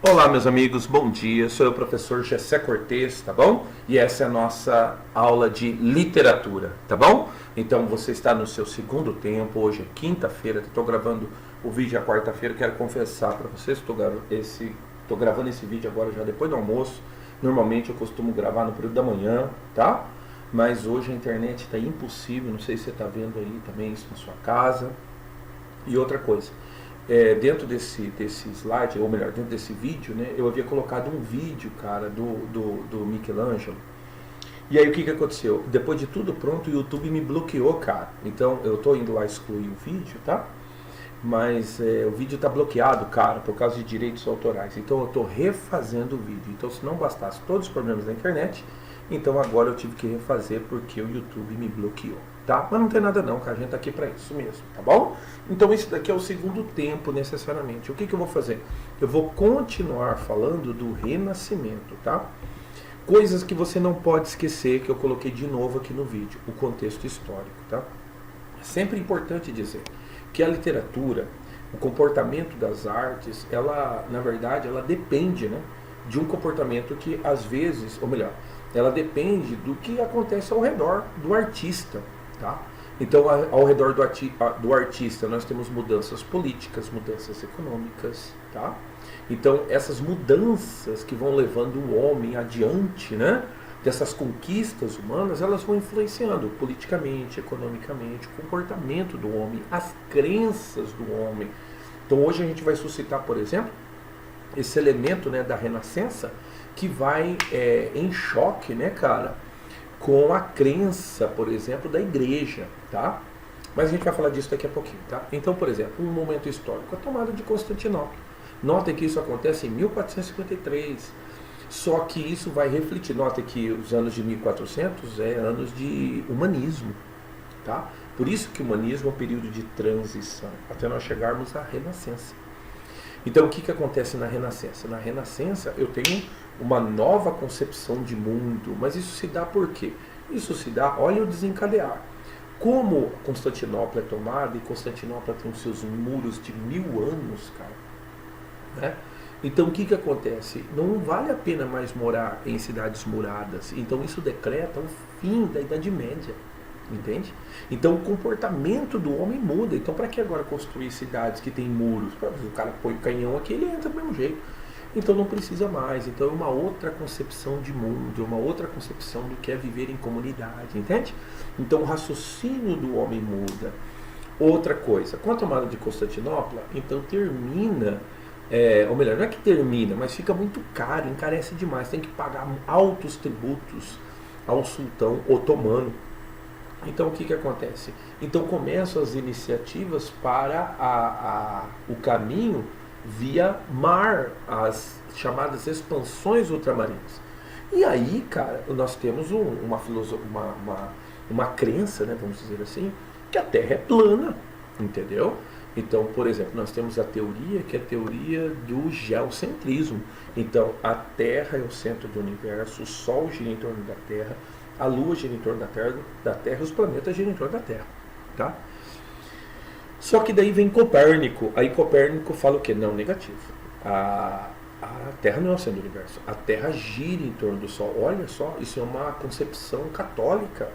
Olá, meus amigos, bom dia. Sou eu, professor Gessé Cortez, tá bom? E essa é a nossa aula de literatura, tá bom? Então você está no seu segundo tempo, hoje é quinta-feira, estou gravando o vídeo à quarta-feira. Quero confessar para vocês, estou gravando esse vídeo agora já depois do almoço. Normalmente eu costumo gravar no período da manhã, tá? Mas hoje a internet está impossível, não sei se você está vendo aí também isso na sua casa. E outra coisa, dentro desse slide, ou melhor, dentro desse vídeo, né, eu havia colocado um vídeo, cara, do Michelangelo. E aí o que aconteceu? Depois de tudo pronto, o YouTube me bloqueou, cara. Então eu tô indo lá excluir o vídeo, tá? Mas o vídeo tá bloqueado, cara, por causa de direitos autorais. Então eu tô refazendo o vídeo. Então se não bastasse todos os problemas da internet, então agora eu tive que refazer porque o YouTube me bloqueou, tá? Mas não tem nada não, cara, a gente tá aqui pra isso mesmo, tá bom? Então esse daqui é o segundo tempo necessariamente. O que eu vou fazer? Eu vou continuar falando do Renascimento, tá? Coisas que você não pode esquecer, que eu coloquei de novo aqui no vídeo, o contexto histórico, tá? É sempre importante dizer que a literatura, o comportamento das artes, ela, na verdade, ela depende, né, de um comportamento que às vezes, ou melhor, ela depende do que acontece ao redor do artista, tá? Então, ao redor do artista, nós temos mudanças políticas, mudanças econômicas, tá? Então, essas mudanças que vão levando o homem adiante, né? Dessas conquistas humanas, elas vão influenciando politicamente, economicamente, o comportamento do homem, as crenças do homem. Então, hoje a gente vai suscitar, por exemplo, esse elemento, né, da Renascença, que vai em choque, né, cara, com a crença, por exemplo, da igreja, tá? Mas a gente vai falar disso daqui a pouquinho, tá? Então, por exemplo, um momento histórico, a tomada de Constantinopla. Notem que isso acontece em 1453, só que isso vai refletir, notem que os anos de 1400 é anos de humanismo, tá? Por isso que o humanismo é um período de transição, até nós chegarmos à Renascença. Então, o que acontece na Renascença? Na Renascença, eu tenho uma nova concepção de mundo, mas isso se dá por quê? Isso se dá, olha o desencadear. Como Constantinopla é tomada, e Constantinopla tem os seus muros de 1000 anos, cara, né? Então, o que acontece? Não vale a pena mais morar em cidades muradas. Então, isso decreta o fim da Idade Média. Entende? Então o comportamento do homem muda. Então para que agora construir cidades que tem muros? O cara põe o canhão aqui, ele entra do mesmo jeito. Então não precisa mais. Então é uma outra concepção de mundo, uma outra concepção do que é viver em comunidade, entende? Então o raciocínio do homem muda. Outra coisa, com a tomada de Constantinopla, então termina, ou melhor, não é que termina, mas fica muito caro, encarece demais, tem que pagar altos tributos ao sultão otomano. Então o que acontece? Então começam as iniciativas para o caminho via mar, as chamadas expansões ultramarinas. E aí, cara, nós temos uma crença, né, vamos dizer assim, que a Terra é plana, entendeu? Então, por exemplo, nós temos a teoria, que é a teoria do geocentrismo. Então, a Terra é o centro do universo, o Sol gira em torno da Terra, a Lua gira em torno da Terra, os planetas giram em torno da Terra, tá? Só que daí vem Copérnico. Aí Copérnico fala o quê? Não, negativo. A Terra não é o centro do universo. A Terra gira em torno do Sol. Olha só, isso é uma concepção católica.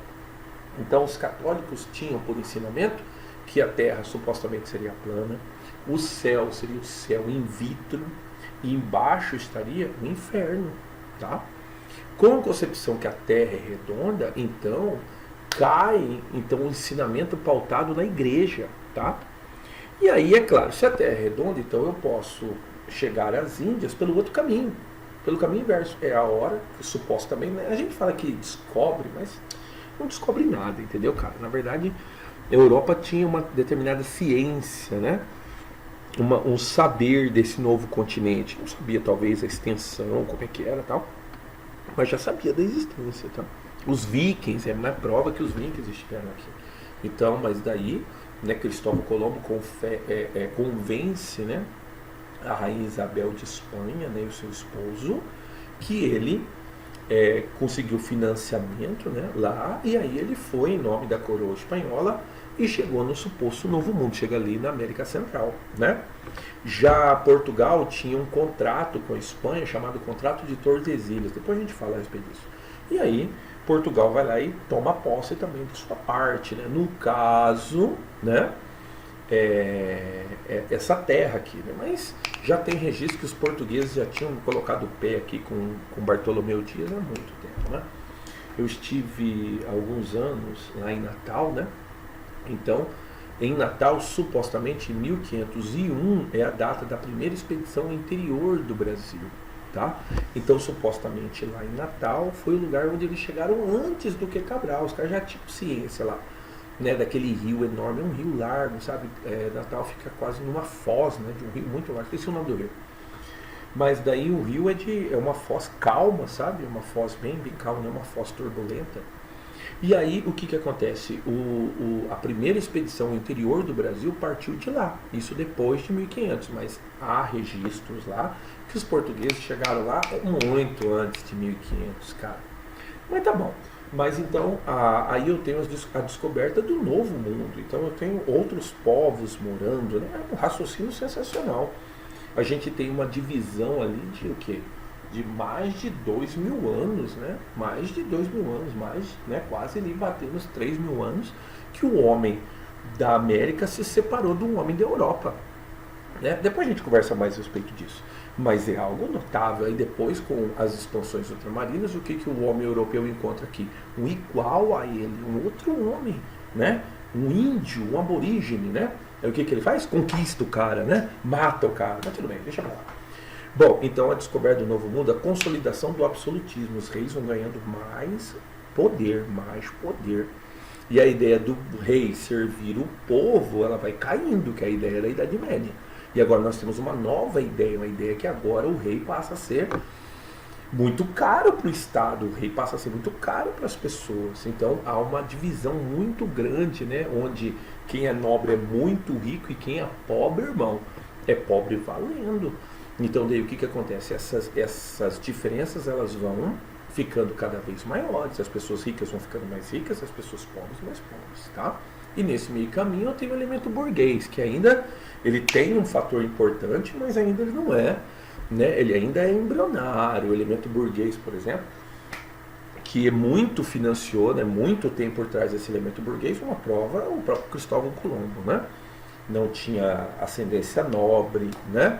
Então os católicos tinham por ensinamento que a Terra supostamente seria plana, o céu seria o céu in vitro, e embaixo estaria o inferno, tá? Com a concepção que a Terra é redonda, então cai o ensinamento pautado na igreja, tá? E aí, é claro, se a Terra é redonda, então eu posso chegar às Índias pelo outro caminho, pelo caminho inverso. É a hora que supostamente, né, a gente fala que descobre, mas não descobre nada, entendeu, cara? Na verdade, a Europa tinha uma determinada ciência, né? Um saber desse novo continente. Não sabia talvez a extensão, como é que era e tal, mas já sabia da existência, tá? Os vikings, é uma prova que os vikings estiveram aqui. Então, mas daí, né, Cristóvão Colombo convence, né, a rainha Isabel de Espanha, né, e o seu esposo, que ele conseguiu financiamento, né, lá, e aí ele foi em nome da coroa espanhola e chegou no suposto Novo Mundo, chega ali na América Central, né? Já Portugal tinha um contrato com a Espanha chamado Contrato de Tordesilhas, depois a gente fala a respeito disso. E aí Portugal vai lá e toma posse também de sua parte, né? No caso, né, essa terra aqui, né? Mas já tem registro que os portugueses já tinham colocado o pé aqui com Bartolomeu Dias há muito tempo, né? Eu estive há alguns anos lá em Natal, né? Então, em Natal, supostamente em 1501 é a data da primeira expedição ao interior do Brasil, tá? Então, supostamente lá em Natal foi o lugar onde eles chegaram antes do que Cabral. Os caras já tinham ciência lá, né, daquele rio enorme, é um rio largo, sabe? Natal fica quase numa foz, né, de um rio muito largo, esqueci o nome do rio. Mas daí o rio é uma foz calma, sabe? Uma foz bem calma, não é uma foz turbulenta. E aí o que acontece? A primeira expedição ao interior do Brasil partiu de lá, isso depois de 1500, mas há registros lá que os portugueses chegaram lá muito antes de 1500, cara. Mas tá bom. Mas então, aí eu tenho a descoberta do novo mundo. Então eu tenho outros povos morando, né? É um raciocínio sensacional. A gente tem uma divisão ali de o quê? De mais de 2.000 anos, né? Mais de 2.000 anos, né? Quase ali batendo os 3.000 anos que o homem da América se separou do homem da Europa, né? Depois a gente conversa mais a respeito disso. Mas é algo notável. Aí depois, com as expansões ultramarinas, o que o homem europeu encontra aqui? Um igual a ele, um outro homem, né? Um índio, um aborígene, né? Aí o que ele faz? Conquista o cara, né? Mata o cara. Mas tudo bem, deixa pra lá. Bom, então a descoberta do Novo Mundo, a consolidação do absolutismo. Os reis vão ganhando mais poder. E a ideia do rei servir o povo, ela vai caindo, que é a ideia da Idade Média. E agora nós temos uma nova ideia, uma ideia que agora o rei passa a ser muito caro para o Estado, o rei passa a ser muito caro para as pessoas. Então há uma divisão muito grande, né? Onde quem é nobre é muito rico e quem é pobre, irmão, é pobre valendo. Então daí o que acontece? Essas diferenças elas vão ficando cada vez maiores. As pessoas ricas vão ficando mais ricas, as pessoas pobres mais pobres, tá? E nesse meio caminho eu tenho o elemento burguês, que ainda ele tem um fator importante, mas ainda ele não é, né? Ele ainda é embrionário. O elemento burguês, por exemplo, que muito financiou, né, muito tem por trás desse elemento burguês, uma prova, o próprio Cristóvão Colombo, né? Não tinha ascendência nobre, né?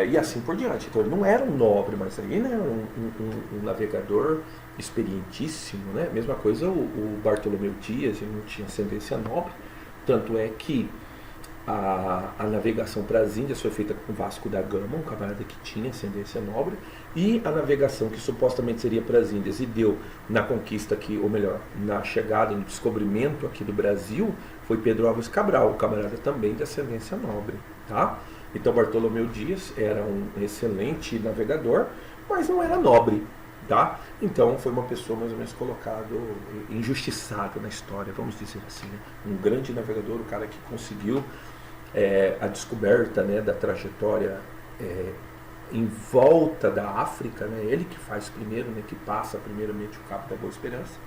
E assim por diante. Então ele não era um nobre, mas aí, né, um navegador experientíssimo, né? Mesma coisa o Bartolomeu Dias, ele não tinha ascendência nobre, tanto é que a navegação para as Índias foi feita com Vasco da Gama, um camarada que tinha ascendência nobre, e a navegação que supostamente seria para as Índias e deu na conquista aqui, ou melhor, na chegada, no descobrimento aqui do Brasil, foi Pedro Álvares Cabral, o camarada também de ascendência nobre, tá? Então Bartolomeu Dias era um excelente navegador, mas não era nobre, tá? Então foi uma pessoa mais ou menos colocado, injustiçada na história, vamos dizer assim, né? Um grande navegador, o cara que conseguiu a descoberta, né, da trajetória em volta da África, né? Ele que faz primeiro, né, que passa primeiramente o Cabo da Boa Esperança,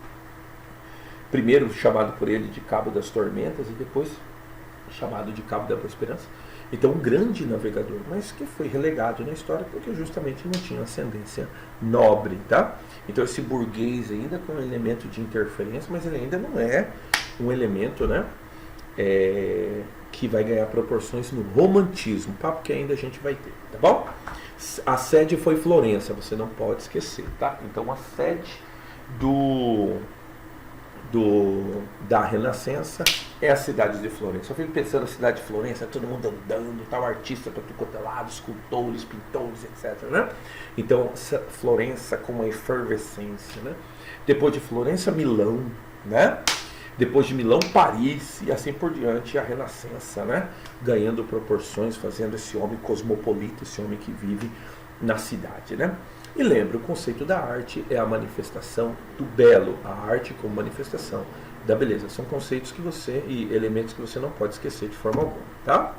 primeiro chamado por ele de Cabo das Tormentas e depois chamado de Cabo da Boa Esperança. Então um grande navegador, mas que foi relegado na história porque justamente não tinha ascendência nobre, tá? Então esse burguês ainda com um elemento de interferência, mas ele ainda não é um elemento, né, que vai ganhar proporções no romantismo, papo que ainda a gente vai ter, tá bom? A sede foi Florença, você não pode esquecer, tá? Então a sede da Renascença é a cidade de Florença. Eu fico pensando na cidade de Florença, todo mundo andando, tal artista para tudo quanto é lado, escultores, pintores, etc, né? Então Florença com uma efervescência, né? Depois de Florença, Milão, né? Depois de Milão, Paris e assim por diante, a Renascença, né? Ganhando proporções, fazendo esse homem cosmopolita, esse homem que vive na cidade, né? E lembra, o conceito da arte é a manifestação do belo, a arte como manifestação da beleza. São conceitos que e elementos que você não pode esquecer de forma alguma, tá?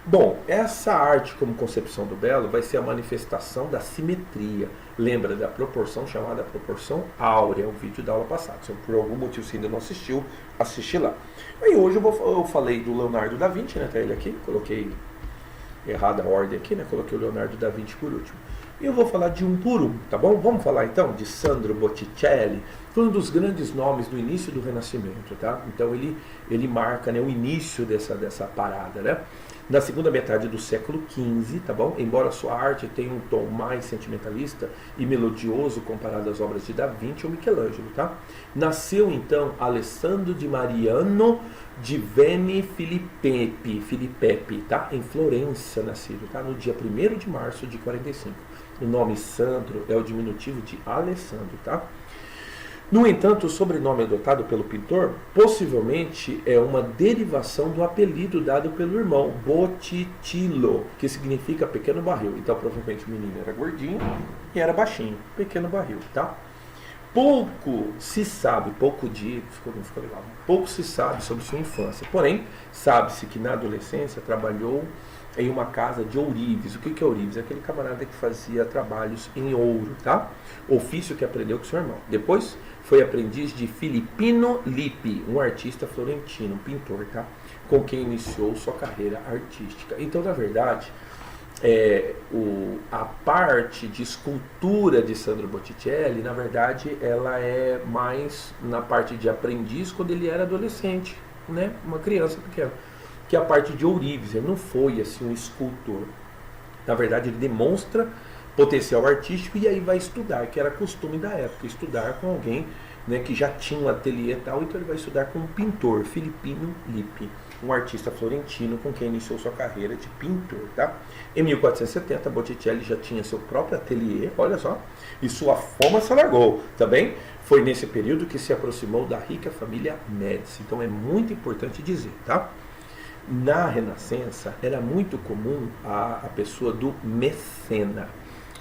Bom, essa arte como concepção do belo vai ser a manifestação da simetria. Lembra da proporção chamada proporção áurea, o vídeo da aula passada. Se por algum motivo você ainda não assistiu, assiste lá. Aí hoje eu falei do Leonardo da Vinci, né? Tá ele aqui, coloquei errada a ordem aqui, né? Coloquei o Leonardo da Vinci por último. E eu vou falar de um por um, tá bom? Vamos falar então de Sandro Botticelli, foi um dos grandes nomes do início do Renascimento, tá? Então ele marca, né, o início dessa parada, né? Na segunda metade do século XV, tá bom? Embora sua arte tenha um tom mais sentimentalista e melodioso comparado às obras de Da Vinci ou Michelangelo, tá? Nasceu então Alessandro di Mariano Giovanni Filippepi, tá? Em Florença, nascido, tá? No dia 1º de março de 45. O nome Sandro é o diminutivo de Alessandro, tá? No entanto, o sobrenome adotado pelo pintor possivelmente é uma derivação do apelido dado pelo irmão, Botticello, que significa pequeno barril. Então, provavelmente o menino era gordinho e era baixinho, pequeno barril, tá? Pouco se sabe sobre sua infância. Porém, sabe-se que na adolescência trabalhou em uma casa de ourives. O que é ourives? É aquele camarada que fazia trabalhos em ouro, tá? Ofício que aprendeu com seu irmão. Depois foi aprendiz de Filippino Lippi, um artista florentino, um pintor, tá? Com quem iniciou sua carreira artística. Então, na verdade, a parte de escultura de Sandro Botticelli, na verdade, ela é mais na parte de aprendiz quando ele era adolescente, né? Uma criança pequena. Que é a parte de ourives, ele não foi assim um escultor. Na verdade, ele demonstra potencial artístico e aí vai estudar, que era costume da época, estudar com alguém, né, que já tinha um ateliê e tal, então ele vai estudar com um pintor, Filippino Lippi, um artista florentino com quem iniciou sua carreira de pintor, tá? Em 1470, Botticelli já tinha seu próprio ateliê, olha só, e sua fama se alargou, tá bem? Foi nesse período que se aproximou da rica família Médici, então é muito importante dizer, tá? Na Renascença, era muito comum a pessoa do mecena.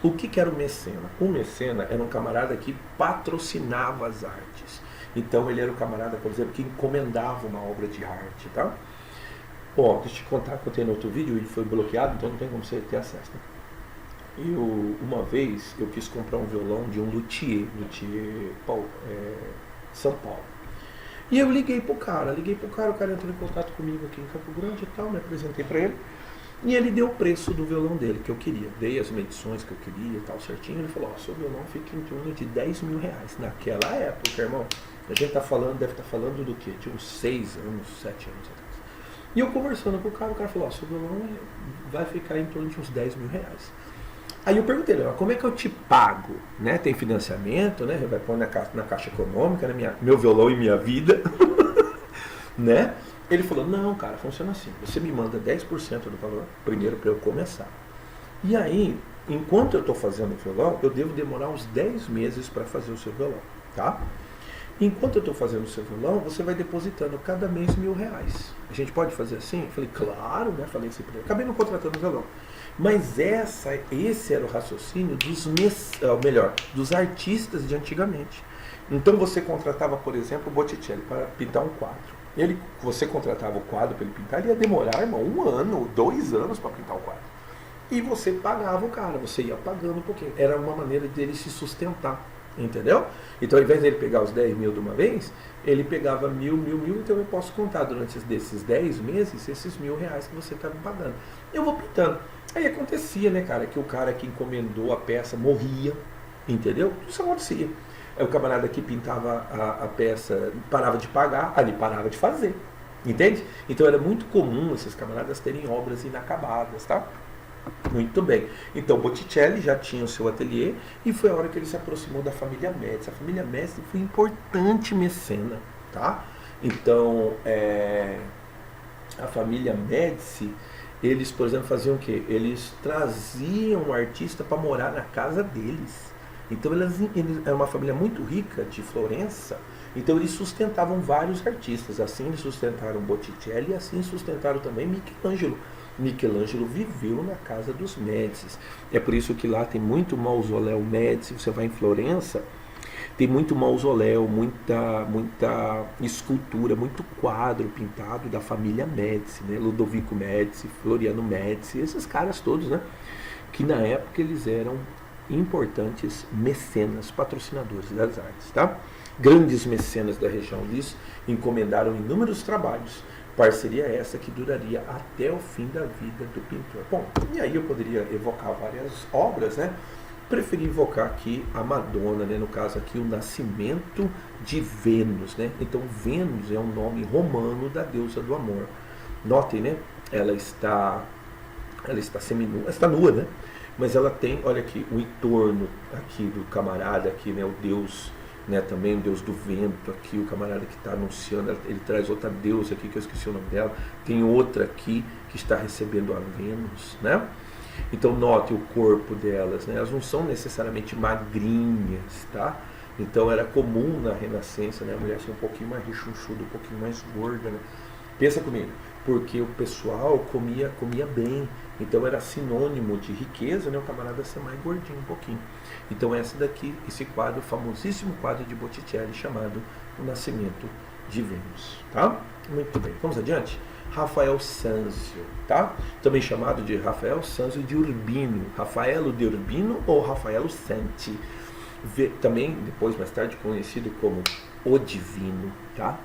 O que era o mecena? O mecena era um camarada que patrocinava as artes. Então, ele era o camarada, por exemplo, que encomendava uma obra de arte, tá? Bom, deixa eu te contar, contei no outro vídeo, ele foi bloqueado, então não tem como você ter acesso, né? Uma vez, eu quis comprar um violão de um luthier São Paulo. E eu liguei pro cara, o cara entrou em contato comigo aqui em Campo Grande e tal, me apresentei pra ele. E ele deu o preço do violão dele, que eu queria. Dei as medições que eu queria e tal, certinho. Ele falou, seu violão fica em torno de 10 mil reais. Naquela época, irmão, a gente deve estar falando do quê? De uns 6 anos, 7 anos atrás. E eu conversando com o cara falou, seu violão vai ficar em torno de uns 10 mil reais. Aí eu perguntei, como é que eu te pago? Né? Tem financiamento, né? Vai pôr na caixa econômica, né? Meu violão e minha vida. Né? Ele falou, não, cara, funciona assim. Você me manda 10% do valor, primeiro para eu começar. E aí, enquanto eu estou fazendo o violão, eu devo demorar uns 10 meses para fazer o seu violão, tá? Enquanto eu estou fazendo o seu violão, você vai depositando cada mês R$1.000. A gente pode fazer assim? Eu falei, claro, né? Falei assim para ele. Acabei não contratando o violão. Mas esse era o raciocínio dos artistas de antigamente. Então você contratava, por exemplo, o Botticelli para pintar um quadro. Você contratava o quadro para ele pintar, ele ia demorar, irmão, 1 ano, 2 anos para pintar o quadro. E você pagava o cara, você ia pagando um pouquinho. Era uma maneira dele se sustentar, entendeu? Então, ao invés dele pegar os 10 mil de uma vez, ele pegava 1.000, então eu posso contar durante desses 10 meses, esses R$1.000 que você está me pagando. Eu vou pintando. Aí acontecia, né, cara, que o cara que encomendou a peça morria, entendeu? Isso acontecia. Aí o camarada que pintava a peça parava de pagar, ali parava de fazer, entende? Então era muito comum esses camaradas terem obras inacabadas, tá? Muito bem. Então Botticelli já tinha o seu ateliê e foi a hora que ele se aproximou da família Médici. A família Médici foi importante mecena, tá? Então, a família Médici, eles, por exemplo, faziam o quê? Eles traziam o artista para morar na casa deles. Então eles era uma família muito rica de Florença, então eles sustentavam vários artistas, assim eles sustentaram Botticelli e assim sustentaram também Michelangelo. Michelangelo viveu na casa dos Médicis, é por isso que lá tem muito mausoléu Médici. Você vai em Florença, Tem muito mausoléu, muita escultura, muito quadro pintado da família Médici, né? Ludovico Médici, Floriano Médici, esses caras todos, né? Que na época eles eram importantes mecenas, patrocinadores das artes, tá? Grandes mecenas da região, eles encomendaram inúmeros trabalhos. Parceria essa que duraria até o fim da vida do pintor. Bom, e aí eu poderia evocar várias obras, né? Preferi invocar aqui a Madonna, né? No caso aqui o nascimento de Vênus, né? Então Vênus é um nome romano da deusa do amor. Notem, né? Ela está seminua, ela está nua, né? Mas ela tem, olha aqui, o entorno aqui do camarada aqui, né? O deus, né? Também o deus do vento aqui, o camarada que está anunciando, ele traz outra deusa aqui que eu esqueci o nome dela. Tem outra aqui que está recebendo a Vênus, né? Então note o corpo delas, né? Elas não são necessariamente magrinhas, tá? Então era comum na Renascença, né? A mulher ser um pouquinho mais rechonchuda, um pouquinho mais gorda, né? Pensa comigo, porque o pessoal comia bem, então era sinônimo de riqueza, né? O camarada ser mais gordinho um pouquinho. Então essa daqui, esse quadro, o famosíssimo quadro de Botticelli chamado O Nascimento de Vênus, tá? Muito bem, vamos adiante? Rafael Sanzio, tá? Também chamado de Rafael Sanzio de Urbino, Rafaelo de Urbino ou Rafaelo Santi, também depois mais tarde conhecido como o Divino, tá?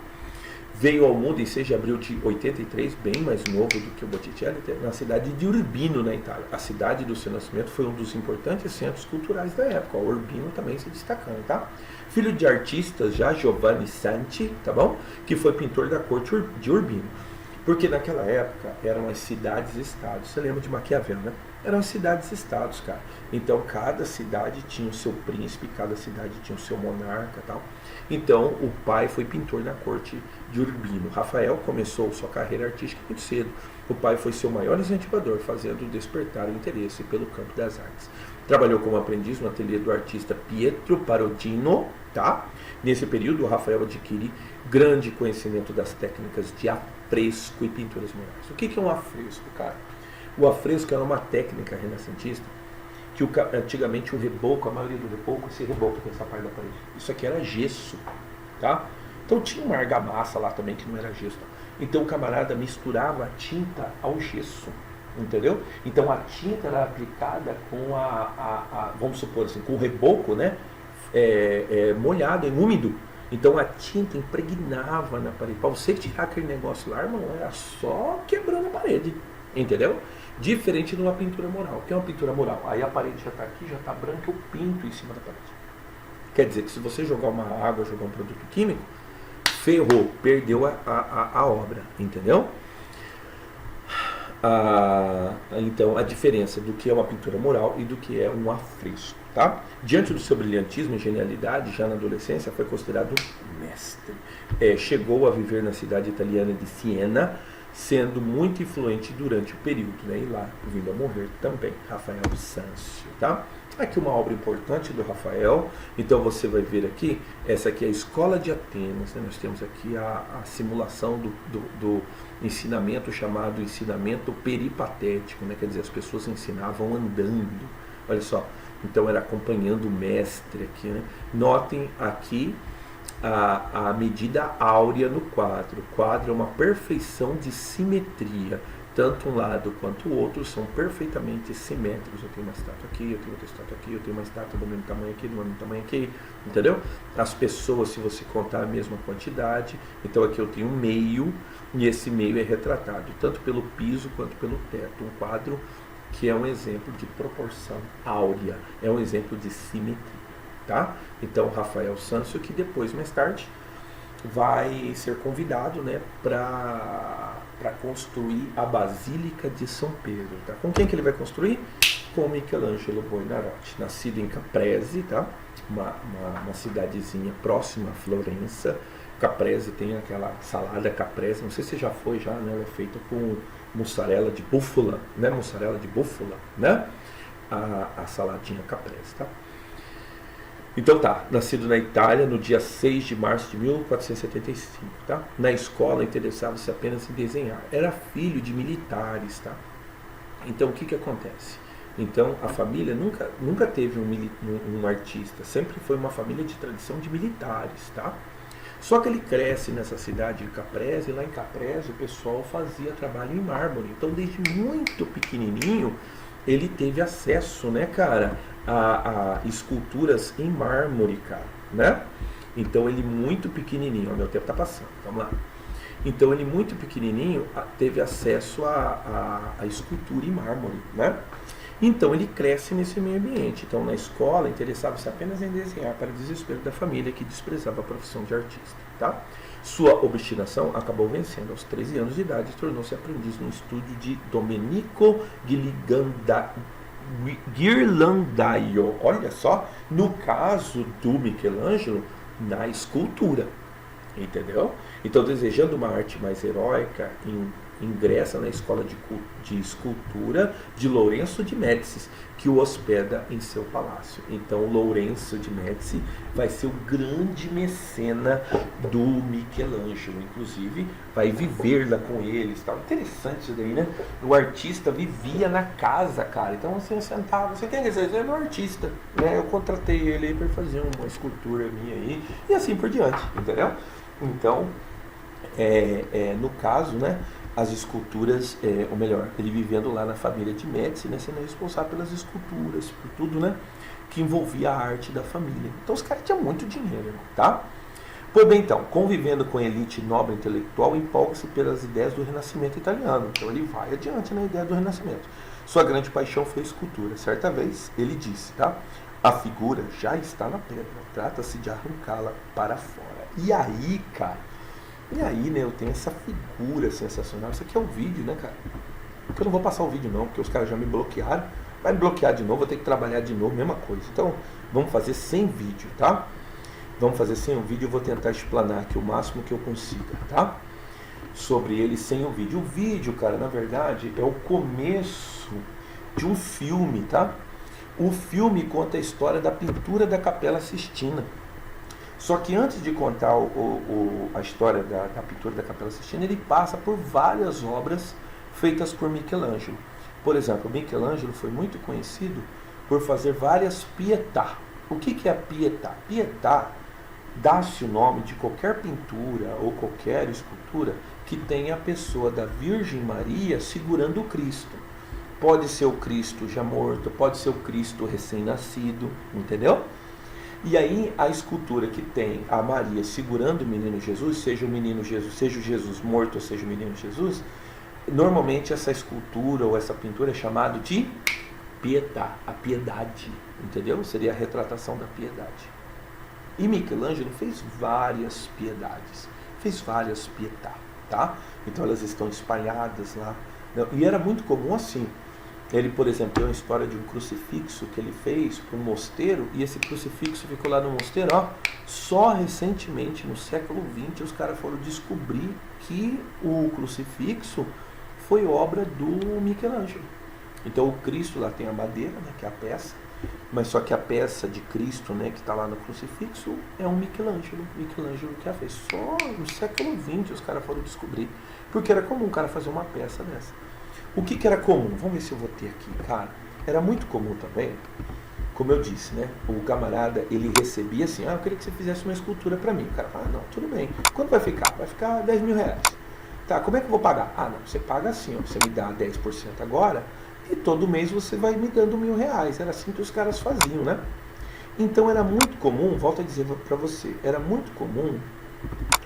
Veio ao mundo em 6 de abril de 83, bem mais novo do que o Botticelli, na cidade de Urbino, na Itália. A cidade do seu nascimento foi um dos importantes centros culturais da época, o Urbino também se destacando, tá? Filho de artistas já Giovanni Santi, tá bom? Que foi pintor da corte de Urbino. Porque naquela época eram as cidades-estados. Você lembra de Maquiavel, né? Eram as cidades-estados, cara. Então cada cidade tinha o seu príncipe, cada cidade tinha o seu monarca e tal. Então o pai foi pintor na corte de Urbino. Rafael começou sua carreira artística muito cedo. O pai foi seu maior incentivador, fazendo despertar o interesse pelo campo das artes. Trabalhou como aprendiz no ateliê do artista Pietro Parodino, tá? Nesse período, o Rafael adquire grande conhecimento das técnicas de afresco e pinturas murais. O que é um afresco, cara? O afresco era uma técnica renascentista que antigamente o reboco, a maioria do reboco, esse reboco dessa parte da parede, isso aqui era gesso, tá? Então tinha uma argamassa lá também que não era gesso. Então o camarada misturava a tinta ao gesso, entendeu? Então a tinta era aplicada com vamos supor assim, com o reboco, né? Molhado, úmido. Então a tinta impregnava na parede. Para você tirar aquele negócio lá, irmão, era só quebrando a parede, entendeu? Diferente de uma pintura mural. O que é uma pintura mural? Aí a parede já está aqui, já está branca, eu pinto em cima da parede. Quer dizer que se você jogar uma água, jogar um produto químico, ferrou, perdeu a obra, entendeu? Então a diferença do que é uma pintura mural e do que é um afresco, tá? Diante do seu brilhantismo e genialidade, já na adolescência foi considerado mestre. Chegou a viver na cidade italiana de Siena, sendo muito influente durante o período, né? E lá vindo a morrer também, Rafael Sanzio, tá? Aqui uma obra importante do Rafael. Então você vai ver aqui, essa aqui é a Escola de Atenas, né? Nós temos aqui a simulação do ensinamento chamado ensinamento peripatético, né? Quer dizer, as pessoas ensinavam andando, olha só, então era acompanhando o mestre aqui, né? Notem aqui a medida áurea no quadro. O quadro é uma perfeição de simetria. Tanto um lado quanto o outro são perfeitamente simétricos. Eu tenho uma estátua aqui, eu tenho outra estátua aqui, eu tenho uma estátua do mesmo tamanho aqui, do mesmo tamanho aqui, entendeu? As pessoas, se você contar a mesma quantidade, então aqui eu tenho um meio, e esse meio é retratado tanto pelo piso quanto pelo teto. Um quadro que é um exemplo de proporção áurea, é um exemplo de simetria, tá? Então Rafael Sanzio, que depois, mais tarde, vai ser convidado, né, para construir a Basílica de São Pedro, tá? Com quem que ele vai construir? Com Michelangelo Buonarroti, nascido em Caprese, tá? Uma cidadezinha próxima a Florença. Caprese tem aquela salada caprese, não sei se já foi já, né? Ela é feita com mussarela de búfala, né? Mussarela de búfala, né? A saladinha caprese, tá? Então tá, nascido na Itália no dia 6 de março de 1475, tá? Na escola interessava-se apenas em desenhar. Era filho de militares, tá? Então o que acontece? Então a família nunca teve um artista, sempre foi uma família de tradição de militares, tá? Só que ele cresce nessa cidade de Caprese, e lá em Caprese o pessoal fazia trabalho em mármore. Então desde muito pequenininho ele teve acesso, né, cara, a esculturas em mármore, cara, né? Então ele muito pequenininho, ó, meu tempo tá passando, vamos lá. Então ele muito pequenininho teve acesso a escultura em mármore, né? Então ele cresce nesse meio ambiente. Então na escola interessava-se apenas em desenhar, para desespero da família que desprezava a profissão de artista, tá? Sua obstinação acabou vencendo. Aos 13 anos de idade tornou-se aprendiz no estúdio de Domenico Ghirlandaio. Olha só, no caso do Michelangelo, na escultura, entendeu? Então, desejando uma arte mais heróica, ingressa na escola de escultura de Lourenço de Médici, que o hospeda em seu palácio. Então, Lourenço de Médici vai ser o grande mecena do Michelangelo, inclusive vai viver lá com eles. Tá? Interessante isso daí, né? O artista vivia na casa, cara. Então, você sentava, você tem que dizer, ele é um artista, né? Eu contratei ele para fazer uma escultura minha aí, e assim por diante, entendeu? Então, no caso, né, as esculturas, ou melhor, ele vivendo lá na família de Médici, né, sendo responsável pelas esculturas, por tudo, né, que envolvia a arte da família. Então os caras tinham muito dinheiro, tá? Pois bem, então, convivendo com a elite nobre intelectual, empolga-se pelas ideias do Renascimento italiano. Então ele vai adiante na ideia do Renascimento. Sua grande paixão foi a escultura. Certa vez, ele disse, tá? A figura já está na pedra, trata-se de arrancá-la para fora. E aí, cara, né, eu tenho essa figura sensacional. Isso aqui é um vídeo, né, cara? Porque eu não vou passar o vídeo não, porque os caras já me bloquearam. Vai me bloquear de novo, vou ter que trabalhar de novo, mesma coisa. Então, vamos fazer sem vídeo, tá? Vamos fazer sem o vídeo, eu vou tentar explanar aqui o máximo que eu consiga, tá? Sobre ele sem o vídeo. O vídeo, cara, na verdade, é o começo de um filme, tá? O filme conta a história da pintura da Capela Sistina. Só que antes de contar a história da pintura da Capela Sistina, ele passa por várias obras feitas por Michelangelo. Por exemplo, Michelangelo foi muito conhecido por fazer várias pietà. O que é a pietà? Pietà dá-se o nome de qualquer pintura ou qualquer escultura que tenha a pessoa da Virgem Maria segurando o Cristo. Pode ser o Cristo já morto, pode ser o Cristo recém-nascido, entendeu? E aí a escultura que tem a Maria segurando o menino Jesus, seja o menino Jesus, seja o Jesus morto ou seja o menino Jesus, normalmente essa escultura ou essa pintura é chamada de pietà, a piedade, entendeu? Seria a retratação da piedade. E Michelangelo fez várias piedades, fez várias pietà, tá? Então elas estão espalhadas lá. E era muito comum assim. Ele, por exemplo, tem uma história de um crucifixo que ele fez para um mosteiro, e esse crucifixo ficou lá no mosteiro, ó. Só recentemente, no século XX, os caras foram descobrir que o crucifixo foi obra do Michelangelo. Então o Cristo lá tem a madeira, né, que é a peça, mas só que a peça de Cristo, né, que está lá no crucifixo é um Michelangelo que a fez. Só no século XX os caras foram descobrir, porque era comum o cara fazer uma peça dessa. O que era comum? Vamos ver se eu vou ter aqui, cara. Era muito comum também, como eu disse, né? O camarada, ele recebia assim, eu queria que você fizesse uma escultura para mim. O cara fala, não, tudo bem. Quanto vai ficar? Vai ficar 10 mil reais. Tá, como é que eu vou pagar? Não, você paga assim, ó, você me dá 10% agora e todo mês você vai me dando 1.000 reais. Era assim que os caras faziam, né? Então era muito comum, volto a dizer para você, era muito comum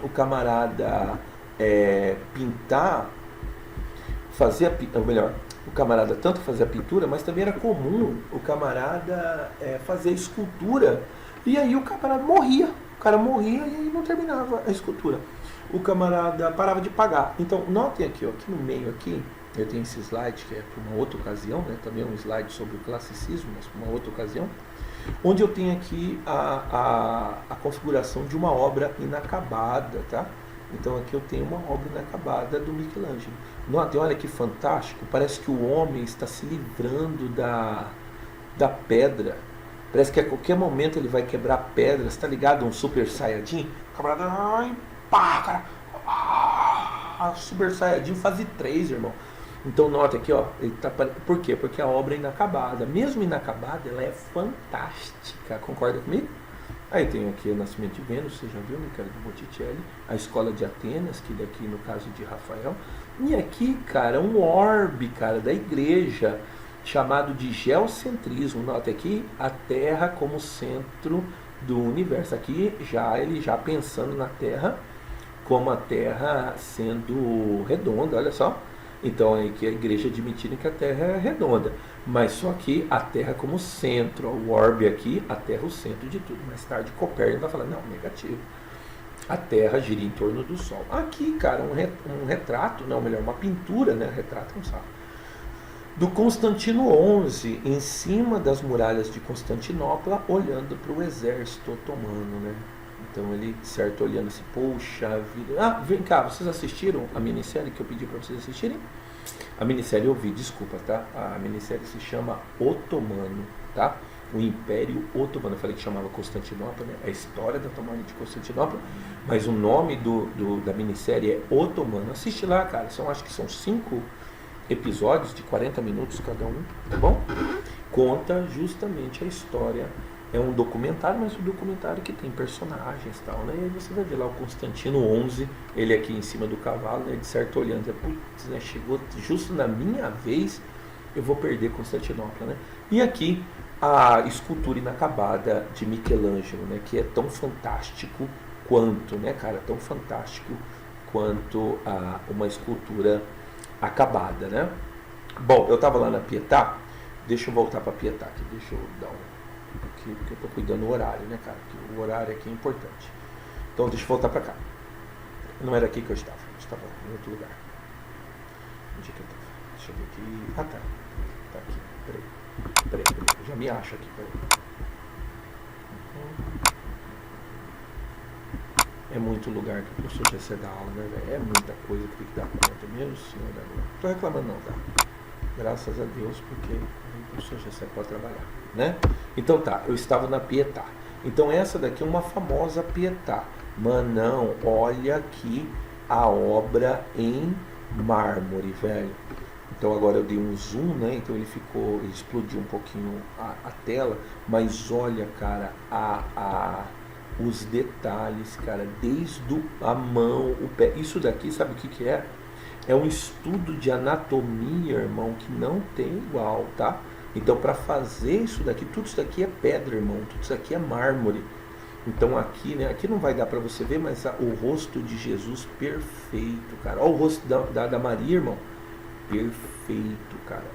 o camarada pintar, ou melhor, o camarada tanto fazer a pintura, mas também era comum o camarada fazer a escultura, e aí o camarada morria. O cara morria e aí não terminava a escultura. O camarada parava de pagar. Então, notem aqui, ó, aqui no meio aqui, eu tenho esse slide que é para uma outra ocasião, né? Também é um slide sobre o classicismo, mas para uma outra ocasião, onde eu tenho aqui a configuração de uma obra inacabada, tá? Então aqui eu tenho uma obra inacabada do Michelangelo. Notem, olha que fantástico, parece que o homem está se livrando da pedra. Parece que a qualquer momento ele vai quebrar a pedra, está ligado? Um Super Saiyajin. O camarada, pá, cara, Super Saiyajin fase 3, irmão. Então nota aqui, ó, por quê? Porque a obra é inacabada. Mesmo inacabada, ela é fantástica. Concorda comigo? Aí tem aqui o Nascimento de Vênus, você já viu, né, cara, do Botticelli. A Escola de Atenas, que daqui no caso de Rafael. E aqui, cara, um orbe, cara, da igreja, chamado de geocentrismo. Nota aqui, a Terra como centro do universo. Aqui ele já pensando na Terra como a Terra sendo redonda, olha só. Então aí que a igreja admitindo que a Terra é redonda, mas só que a Terra como centro, o orbe aqui, a Terra o centro de tudo. Mais tarde Copérnico vai falar, não, negativo. A Terra gira em torno do Sol. Aqui, cara, um retrato, não, melhor, uma pintura, né? Retrato, não sabe. Do Constantino XI, em cima das muralhas de Constantinopla, olhando para o exército otomano, né? Então ele, certo, olhando assim, poxa vida. Ah, vem cá, vocês assistiram a minissérie que eu pedi para vocês assistirem? A minissérie eu vi, desculpa, tá? A minissérie se chama Otomano, tá? O Império Otomano. Eu falei que chamava Constantinopla, né? A história da tomada de Constantinopla, mas o nome da minissérie é Otomano. Assiste lá, cara. Acho que são 5 episódios de 40 minutos cada um, tá bom? Conta justamente a história. É um documentário, mas um documentário que tem personagens e tal, né? E aí você vai ver lá o Constantino XI, ele aqui em cima do cavalo, né? De certo olhando, putz, né? Chegou justo na minha vez, eu vou perder Constantinopla, né? E aqui a escultura inacabada de Michelangelo, né? Que é tão fantástico quanto, né, cara? Tão fantástico quanto uma escultura acabada, né? Bom, eu tava lá na Pietà, deixa eu voltar para Pietà aqui, deixa eu dar porque eu estou cuidando do horário, né, cara? Porque o horário aqui é importante. Então, deixa eu voltar para cá. Não era aqui que eu estava em outro lugar. Onde que eu estava? Deixa eu ver aqui. Ah, tá. Tá aqui. Peraí. Eu já me acho aqui, peraí. É muito lugar que o professor já se dá aula, né, velho? É muita coisa que tem que dar conta mesmo, senhor da Glória. Não tô reclamando não, tá? Graças a Deus, porque o professor já pode trabalhar, né? Então tá, eu estava na Pietà. Então essa daqui é uma famosa Pietà. Mas não, olha aqui a obra em mármore, velho. Então agora eu dei um zoom, né? Então ele explodiu um pouquinho a tela, mas olha, cara, os detalhes, cara, desde a mão, o pé. Isso daqui, sabe o que é? É um estudo de anatomia, irmão, que não tem igual, tá? Então, para fazer isso daqui, tudo isso daqui é pedra, irmão, tudo isso aqui é mármore. Então, aqui, né? Aqui não vai dar para você ver, mas o rosto de Jesus perfeito, cara. Olha o rosto da Maria, irmão, perfeito, cara.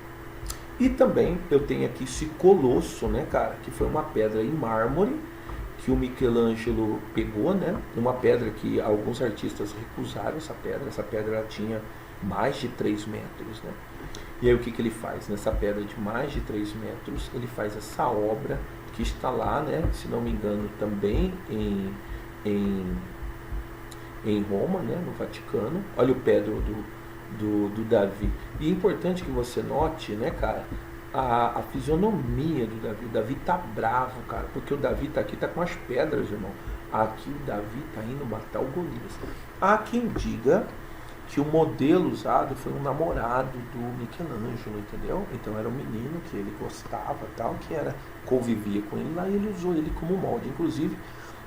E também eu tenho aqui esse colosso, né, cara, que foi uma pedra em mármore que o Michelangelo pegou, né? Uma pedra que alguns artistas recusaram essa pedra. Essa pedra ela tinha mais de 3 metros, né? E aí o que ele faz? Nessa pedra de mais de 3 metros, ele faz essa obra que está lá, né? Se não me engano, também em Roma, né? No Vaticano. Olha o pé do Davi. E é importante que você note, né, cara? A fisionomia do Davi. O Davi tá bravo, cara, porque o Davi tá aqui, tá com as pedras, irmão. Aqui o Davi tá indo matar o Golias. Há quem diga que o modelo usado foi um namorado do Michelangelo, entendeu? Então era um menino que ele gostava, tal, que convivia com ele lá, e ele usou ele como molde. Inclusive,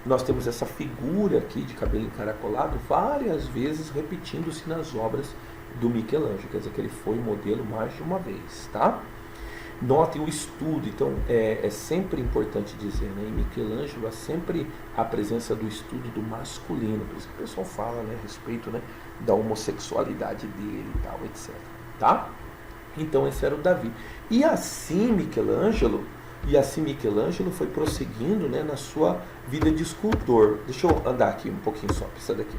nós temos essa figura aqui de cabelo encaracolado várias vezes repetindo-se nas obras do Michelangelo. Quer dizer que ele foi modelo mais de uma vez, tá? Notem o estudo, então é sempre importante dizer, né? Em Michelangelo há sempre a presença do estudo do masculino, por isso que o pessoal fala, né, a respeito, né, da homossexualidade dele e tal, etc. Tá? Então esse era o Davi. E assim Michelangelo foi prosseguindo, né, na sua vida de escultor. Deixa eu andar aqui um pouquinho só, precisa daqui.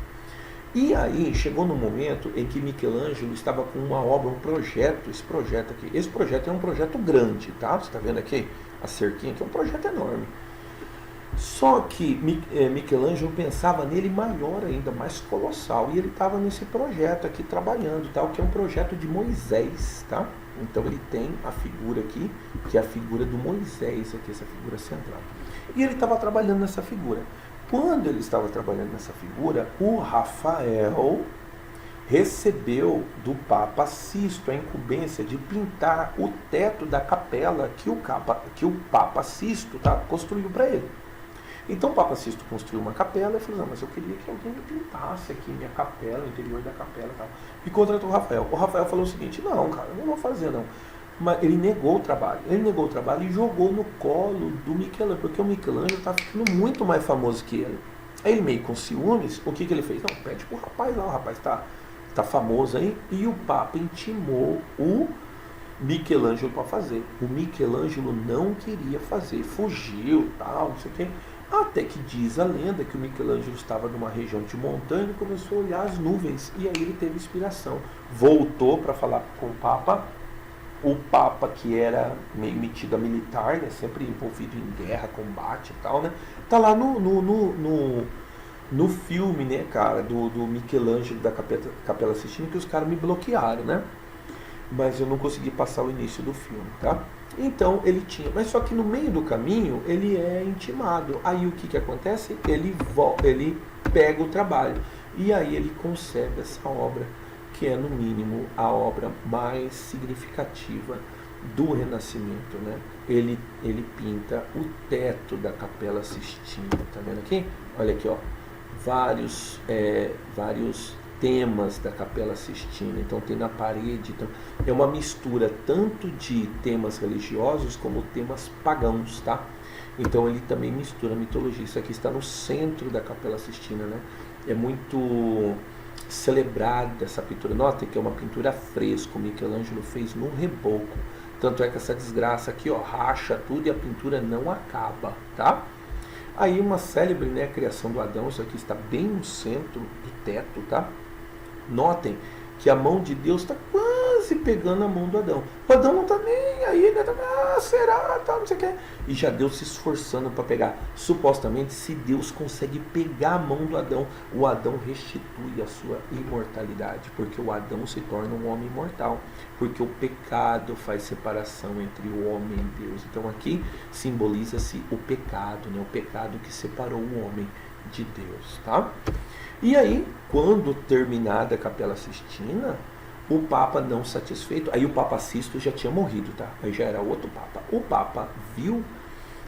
E aí chegou no momento em que Michelangelo estava com uma obra, um projeto, esse projeto aqui. Esse projeto é um projeto grande, tá? Você está vendo aqui a cerquinha aqui, é um projeto enorme. Só que Michelangelo pensava nele maior ainda, mais colossal. E ele estava nesse projeto aqui trabalhando, tal, que é um projeto de Moisés, tá? Então ele tem a figura aqui, que é a figura do Moisés, aqui, essa figura central. E ele estava trabalhando nessa figura. Quando ele estava trabalhando nessa figura, o Rafael recebeu do Papa Sisto a incumbência de pintar o teto da capela que o Papa Sisto construiu para ele. Então o Papa Sisto construiu uma capela e falou, não, mas eu queria que alguém me pintasse aqui minha capela, o interior da capela e tal. E contratou o Rafael. O Rafael falou o seguinte, não, cara, eu não vou fazer não. Mas ele negou o trabalho. Ele negou o trabalho e jogou no colo do Michelangelo, porque o Michelangelo está ficando muito mais famoso que ele. Aí ele meio com ciúmes, o que ele fez? Não, pede pro rapaz lá, o rapaz tá famoso aí. E o Papa intimou o Michelangelo para fazer. O Michelangelo não queria fazer, fugiu, tal, não sei o quê. Até que diz a lenda que o Michelangelo estava numa região de montanha e começou a olhar as nuvens. E aí ele teve inspiração. Voltou para falar com o Papa. O Papa, que era meio metido a militar, né, sempre envolvido em guerra, combate e tal, né? Tá lá no filme, né, cara, do Michelangelo da Capela Sistina, que os caras me bloquearam, né? Mas eu não consegui passar o início do filme, tá? Então ele tinha, mas só que no meio do caminho ele é intimado. Aí o que acontece? Ele pega o trabalho e aí ele concebe essa obra, que é no mínimo a obra mais significativa do Renascimento, né? Ele pinta o teto da Capela Sistina, tá vendo aqui? Olha aqui, ó, vários temas da Capela Sistina. Então tem na parede, então, é uma mistura tanto de temas religiosos como temas pagãos, tá? Então ele também mistura mitologia. Isso aqui está no centro da Capela Sistina, né? É muito celebrada essa pintura. Notem que é uma pintura a fresco, Michelangelo fez no reboco. Tanto é que essa desgraça aqui, ó, racha tudo e a pintura não acaba, tá? Aí uma célebre, né, criação do Adão, isso aqui está bem no centro do teto, tá? Notem que a mão de Deus está quase pegando a mão do Adão. O Adão não está nem aí, né? Será? Tá, não sei o que. E já Deus se esforçando para pegar. Supostamente, se Deus consegue pegar a mão do Adão, o Adão restitui a sua imortalidade, porque o Adão se torna um homem imortal, porque o pecado faz separação entre o homem e Deus. Então aqui simboliza-se o pecado, né? O pecado que separou o homem de Deus, tá? E aí, quando terminada a Capela Sistina, o Papa não satisfeito, aí o Papa Sisto já tinha morrido, tá? Aí já era outro Papa. O Papa viu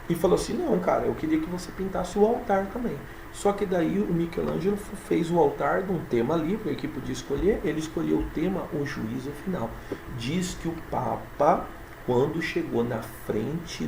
e falou assim, não, cara, eu queria que você pintasse o altar também. Só que daí o Michelangelo fez o altar de um tema livre, que podia escolher, ele escolheu o tema O Juízo Final. Diz que o Papa, quando chegou na frente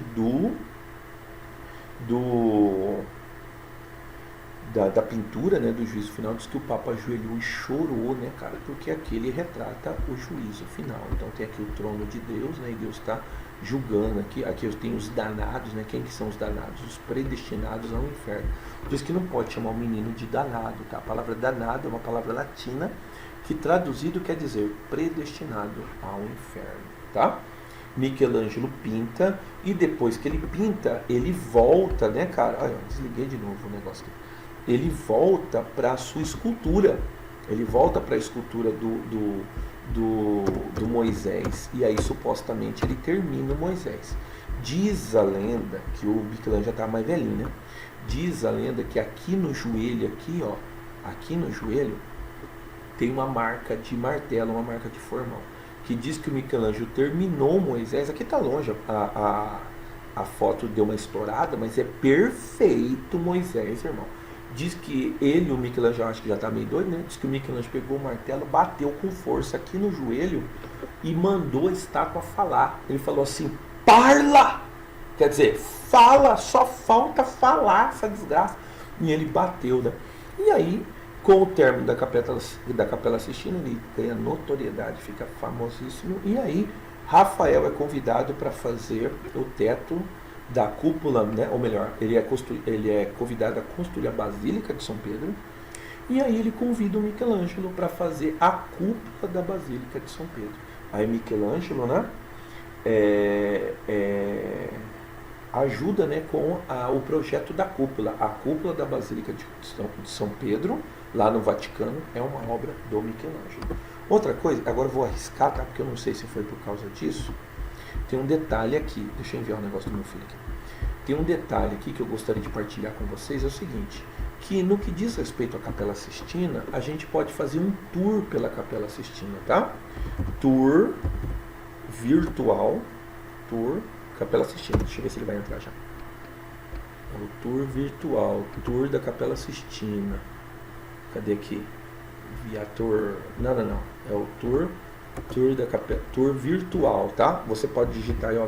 da pintura, né, do juízo final, diz que o Papa ajoelhou e chorou, né, cara, porque aquele retrata o juízo final. Então tem aqui o trono de Deus, né, e Deus está julgando aqui eu tenho os danados, né, quem que são os danados? Os predestinados ao inferno. Diz que não pode chamar o menino de danado, tá? A palavra danado é uma palavra latina que traduzido quer dizer predestinado ao inferno, tá? Michelangelo pinta e depois que ele pinta, ele volta, né, cara? Olha, desliguei de novo o negócio aqui. Ele volta para a sua escultura. Ele volta para a escultura do Moisés. E aí, supostamente, ele termina o Moisés. Diz a lenda que o Michelangelo já está mais velhinho, né? Diz a lenda que aqui no joelho, aqui no joelho, tem uma marca de martelo, uma marca de formão. Que diz que o Michelangelo terminou o Moisés. Aqui está longe, a foto deu uma estourada, mas é perfeito Moisés, irmão. Diz que ele, o Michelangelo, acho que já está meio doido, né? Diz que o Michelangelo pegou o martelo, bateu com força aqui no joelho e mandou a estátua falar. Ele falou assim, parla! Quer dizer, fala, só falta falar essa desgraça. E ele bateu, né? E aí, com o término da Capela Sistina, ele ganha notoriedade, fica famosíssimo. E aí, Rafael é convidado para fazer o teto da cúpula, né? Ou melhor, ele é convidado a construir a Basílica de São Pedro, e aí ele convida o Michelangelo para fazer a cúpula da Basílica de São Pedro. Aí Michelangelo, né, ajuda, né, com o projeto da cúpula. A cúpula da Basílica de São Pedro, lá no Vaticano, é uma obra do Michelangelo. Outra coisa, agora eu vou arriscar, tá? Porque eu não sei se foi por causa disso. Tem um detalhe aqui, deixa eu enviar um negócio do meu filho aqui. Tem um detalhe aqui que eu gostaria de partilhar com vocês, é o seguinte, que no que diz respeito à Capela Sistina, a gente pode fazer um tour pela Capela Sistina, tá? Tour virtual, tour Capela Sistina. Deixa eu ver se ele vai entrar já. É o tour virtual, tour da Capela Sistina. Cadê aqui? Viator. Não. É o tour da Capela, tour virtual, tá? Você pode digitar aí, ó,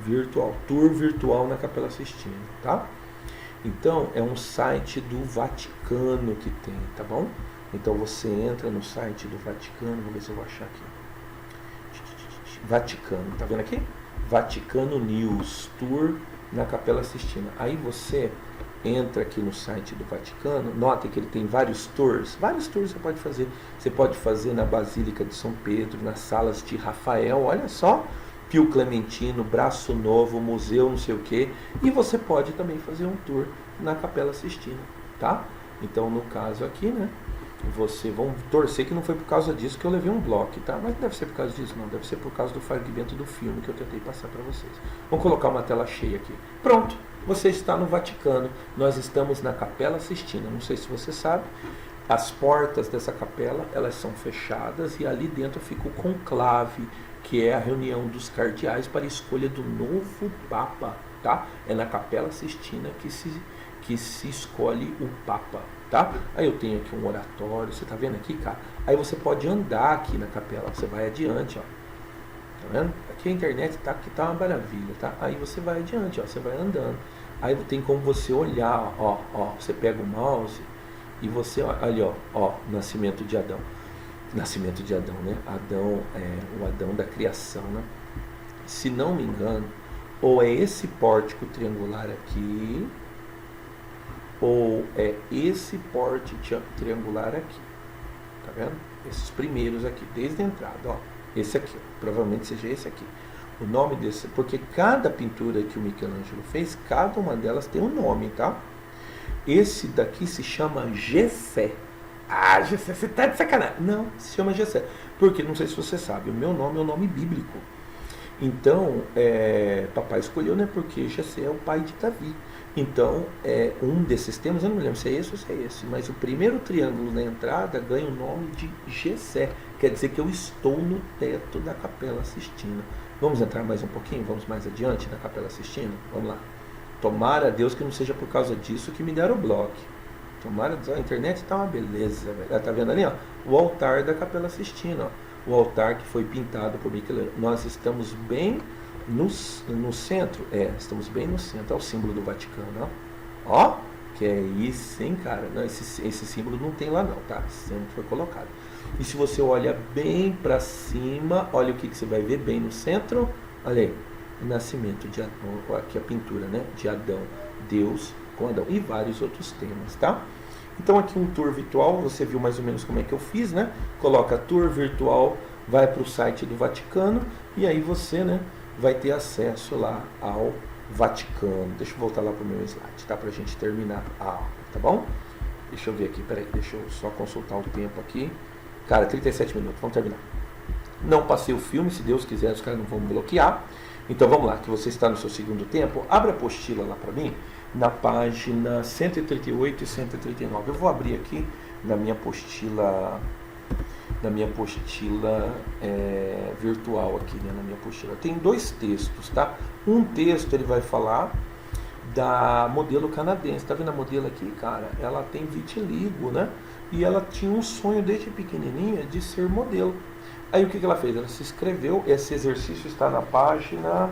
virtual, tour virtual na Capela Sistina, tá? Então, é um site do Vaticano que tem, tá bom? Então, você entra no site do Vaticano, vou ver se eu vou achar aqui. Vaticano, tá vendo aqui? Vaticano News, tour na Capela Sistina. Aí você entra aqui no site do Vaticano, nota que ele tem vários tours você pode fazer. Você pode fazer na Basílica de São Pedro, nas salas de Rafael, olha só, Pio Clementino, Braço Novo, Museu não sei o que, e você pode também fazer um tour na Capela Sistina, tá? Então, no caso aqui, né, vão torcer que não foi por causa disso que eu levei um bloco, tá? Mas não deve ser por causa disso, não, deve ser por causa do fragmento do filme que eu tentei passar para vocês. Vamos colocar uma tela cheia aqui. Pronto, você está no Vaticano, nós estamos na Capela Sistina, não sei se você sabe, as portas dessa capela, elas são fechadas e ali dentro fica o conclave, que é a reunião dos cardeais para a escolha do novo Papa, tá? É na Capela Sistina que se escolhe o Papa, tá? Aí eu tenho aqui um oratório, você tá vendo aqui, cara? Aí você pode andar aqui na capela, você vai adiante, ó. Tá vendo? Aqui a internet tá, aqui tá uma maravilha, tá? Aí você vai adiante, ó, você vai andando. Aí tem como você olhar, ó, você pega o mouse e você, ali, ó, nascimento de Adão. Nascimento de Adão, né? Adão é o Adão da criação, né? Se não me engano, ou é esse pórtico triangular aqui, ou é esse pórtico triangular aqui. Tá vendo? Esses primeiros aqui, desde a entrada, ó. Esse aqui, ó, provavelmente seja esse aqui. O nome desse, porque cada pintura que o Michelangelo fez, cada uma delas tem um nome, tá? Esse daqui se chama Gessé. Ah, Gessé, você tá de sacanagem. Não, se chama Gessé. Porque, não sei se você sabe, o meu nome é um nome bíblico. Então, papai escolheu, né? Porque Gessé é o pai de Davi. Então, um desses temas, eu não me lembro se é esse ou se é esse, mas o primeiro triângulo na entrada ganha o nome de Gessé. Quer dizer que eu estou no teto da Capela Sistina. Vamos entrar mais um pouquinho? Vamos mais adiante na Capela Sistina? Vamos lá. Tomara a Deus que não seja por causa disso que me deram o bloco. Tomara a Deus, a internet tá uma beleza, velho. Tá vendo ali, ó? O altar da Capela Sistina, ó. O altar que foi pintado por Michelangelo. Nós estamos bem no centro. Estamos bem no centro. É o símbolo do Vaticano, ó. Ó, que é isso, hein, cara? Não, esse símbolo não tem lá não, tá? Sempre foi colocado. E se você olha bem para cima, olha o que você vai ver bem no centro. Olha aí, o nascimento de Adão, aqui a pintura, né? De Adão, Deus com Adão e vários outros temas, tá? Então aqui um tour virtual, você viu mais ou menos como é que eu fiz, né? Coloca tour virtual, vai para o site do Vaticano e aí você, né, vai ter acesso lá ao Vaticano. Deixa eu voltar lá para o meu slide, tá? Para a gente terminar a aula, tá bom? Deixa eu ver aqui, peraí, deixa eu só consultar o tempo aqui. Cara, 37 minutos, vamos terminar. Não passei o filme, se Deus quiser, os caras não vão me bloquear. Então vamos lá, que você está no seu segundo tempo. Abra a apostila lá para mim, na página 138 e 139. Eu vou abrir aqui na minha apostila virtual aqui, né, na minha apostila. Tem dois textos, tá? Um texto ele vai falar da modelo canadense. Tá vendo a modelo aqui, cara? Ela tem vitiligo, né? E ela tinha um sonho desde pequenininha de ser modelo. Aí o que ela fez? Ela se inscreveu. Esse exercício está na página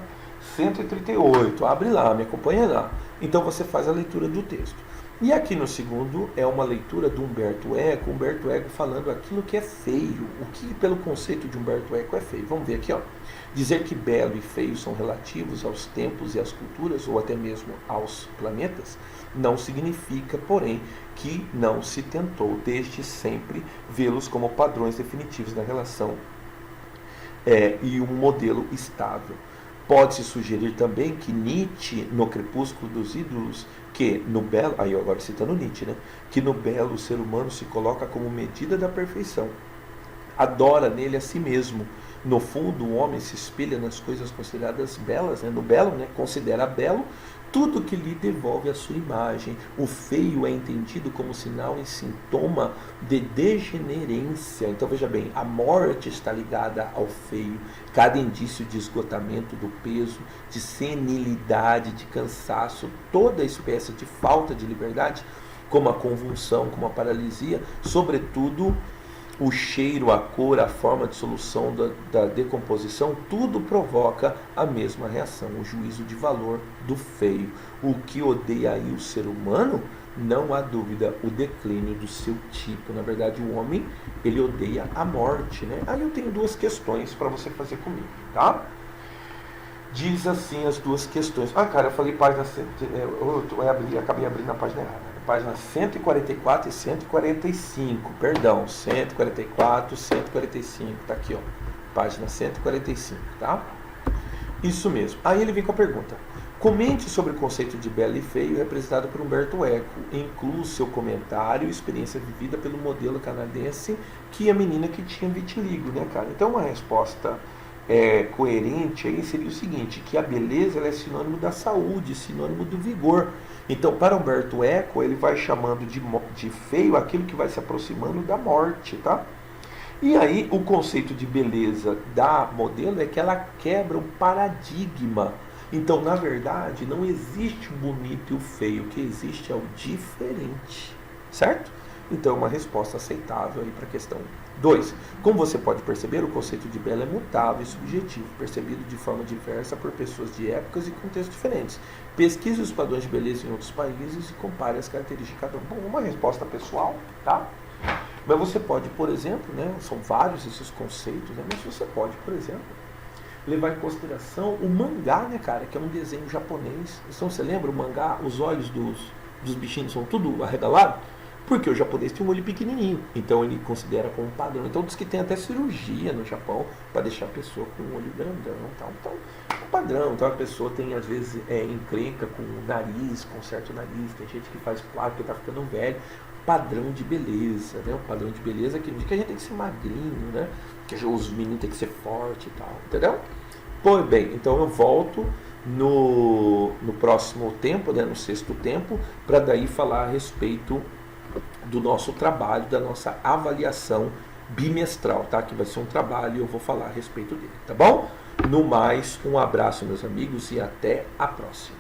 138. Abre lá, me acompanha lá. Então você faz a leitura do texto. E aqui no segundo é uma leitura do Humberto Eco. Humberto Eco falando aquilo que é feio. O que pelo conceito de Humberto Eco é feio. Vamos ver aqui, ó. Dizer que belo e feio são relativos aos tempos e às culturas, ou até mesmo aos planetas, não significa, porém, que não se tentou desde sempre vê-los como padrões definitivos da relação e um modelo estável. Pode-se sugerir também que Nietzsche, no Crepúsculo dos Ídolos, que no belo, aí agora citando Nietzsche, né, que no belo o ser humano se coloca como medida da perfeição, adora nele a si mesmo, No fundo, o homem se espelha nas coisas consideradas belas, né? No belo, né? Considera belo tudo que lhe devolve a sua imagem. O feio é entendido como sinal e sintoma de degenerência. Então veja bem, a morte está ligada ao feio. Cada indício de esgotamento do peso, de senilidade, de cansaço, toda espécie de falta de liberdade, como a convulsão, como a paralisia, sobretudo o cheiro, a cor, a forma de solução da decomposição, tudo provoca a mesma reação, o juízo de valor do feio. O que odeia aí o ser humano, não há dúvida, o declínio do seu tipo. Na verdade, o homem, ele odeia a morte, né? Aí eu tenho duas questões para você fazer comigo, tá? Diz assim as duas questões. Ah, cara, eu falei página... acabei abrindo a página errada. Página 144 e 145, perdão, 144, 145, tá aqui, ó, página 145, tá? Isso mesmo. Aí ele vem com a pergunta: comente sobre o conceito de belo e feio representado por Humberto Eco. Inclua o seu comentário e experiência vivida pelo modelo canadense, que é a menina que tinha vitiligo, né, cara? Então uma resposta coerente aí seria o seguinte, que a beleza ela é sinônimo da saúde, sinônimo do vigor. Então, para Humberto Eco, ele vai chamando de feio aquilo que vai se aproximando da morte, tá? E aí, o conceito de beleza da modelo é que ela quebra o paradigma. Então, na verdade, não existe o bonito e o feio, o que existe é o diferente, certo? Então, é uma resposta aceitável aí para a questão 2. Como você pode perceber, o conceito de belo é mutável e subjetivo, percebido de forma diversa por pessoas de épocas e contextos diferentes. Pesquise os padrões de beleza em outros países e compare as características de cada um. Bom, uma resposta pessoal, tá? Mas você pode, por exemplo, né, são vários esses conceitos, né, mas você pode, por exemplo, levar em consideração o mangá, né, cara, que é um desenho japonês. Então, você lembra o mangá, os olhos dos bichinhos são tudo arregalados? Porque o japonês tem um olho pequenininho, então ele considera como padrão. Então diz que tem até cirurgia no Japão para deixar a pessoa com um olho grandão e tal. Então, é um padrão. Então a pessoa tem, às vezes, encrenca com o nariz, conserta o nariz. Tem gente que faz placa porque está ficando velho. Padrão de beleza, né? O padrão de beleza que a gente tem que ser magrinho, né? Que os meninos tem que ser forte e tal, entendeu? Pois bem, então eu volto no próximo tempo, né? No sexto tempo, para daí falar a respeito do nosso trabalho, da nossa avaliação bimestral, tá? Que vai ser um trabalho e eu vou falar a respeito dele, tá bom? No mais, um abraço, meus amigos, e até a próxima.